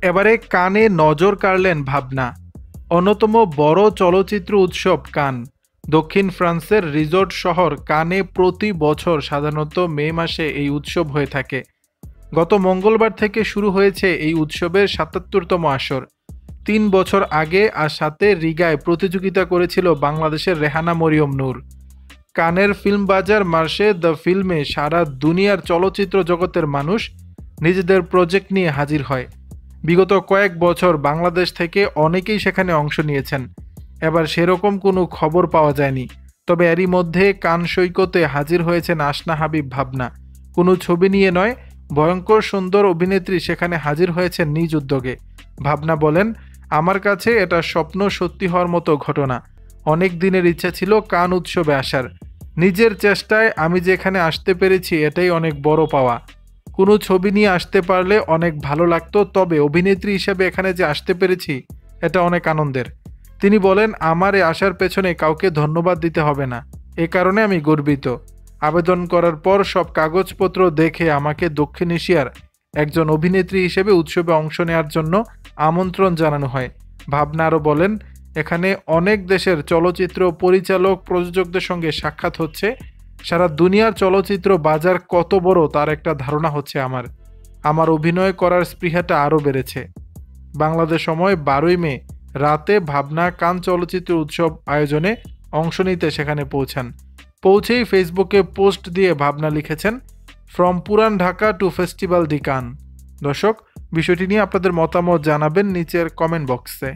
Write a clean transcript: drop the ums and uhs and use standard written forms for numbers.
এবারে কানে নজর কাড়লেন ভাবনা। অন্যতম বড় চলচ্চিত্র উৎসব কান দক্ষিণ ফ্রান্সের রিসোর্ট শহর কানে প্রতি বছর সাধারণত মে মাসে এই উৎসব হয়ে থাকে। গত মঙ্গলবার থেকে শুরু হয়েছে এই উৎসবের ৭৭তম আসর। ৩ বছর আগে আর সাথে রিগায় প্রতিযোগিতা করেছিল বাংলাদেশের রেহানা মরিয়ম নূর। কানের ফিল্ম বাজার মার্শে দ্য ফিল্মে সারা দুনিয়ার চলচ্চিত্র জগতের মানুষ নিজেদের প্রজেক্ট নিয়ে হাজির হয়। বিগত কয়েক বছর বাংলাদেশ থেকে অনেকেই সেখানে অংশ নিয়েছেন। এবার সেরকম কোনো খবর পাওয়া যায়নি। তবে এরই মধ্যে কান সৈকতে হাজির হয়েছেন আসনা হাবিব ভাবনা। কোনো ছবি নিয়ে নয়, ভয়ঙ্কর সুন্দর অভিনেত্রী সেখানে হাজির হয়েছেন নিজ উদ্যোগে। ভাবনা বলেন, আমার কাছে এটা স্বপ্ন সত্যি হওয়ার মতো ঘটনা। অনেক দিনের ইচ্ছা ছিল কান উৎসবে আসার। নিজের চেষ্টায় আমি যেখানে আসতে পেরেছি এটাই অনেক বড় পাওয়া। কোনো ছবি নিয়ে আসতে পারলে অনেক ভালো লাগতো, তবে অভিনেত্রী হিসেবে এখানে যে আসতে পেরেছি এটা অনেক আনন্দের। তিনি বলেন, আমার এ আসার পেছনে কাউকে ধন্যবাদ দিতে হবে না, এ কারণে আমি গর্বিত। আবেদন করার পর সব কাগজপত্র দেখে আমাকে দক্ষিণ এশিয়ার একজন অভিনেত্রী হিসেবে উৎসবে অংশ নেওয়ার জন্য আমন্ত্রণ জানানো হয়। ভাবনা আরও বলেন, এখানে অনেক দেশের চলচ্চিত্র পরিচালক প্রযোজকদের সঙ্গে সাক্ষাৎ হচ্ছে। সারা দুনিয়ার চলচ্চিত্র বাজার কত বড় তার একটা ধারণা হচ্ছে আমার অভিনয় করার স্পৃহাটা আরও বেড়েছে। বাংলাদেশ সময় 12ই মে রাতে ভাবনা কান চলচ্চিত্র উৎসব আয়োজনে অংশ নিতে সেখানে পৌঁছেই ফেসবুকে পোস্ট দিয়ে ভাবনা লিখেছেন, ফ্রম পুরান ঢাকা টু ফেস্টিভ্যাল দি কান। দর্শক, বিষয়টি নিয়ে আপনাদের মতামত জানাবেন নিচের কমেন্ট বক্সে।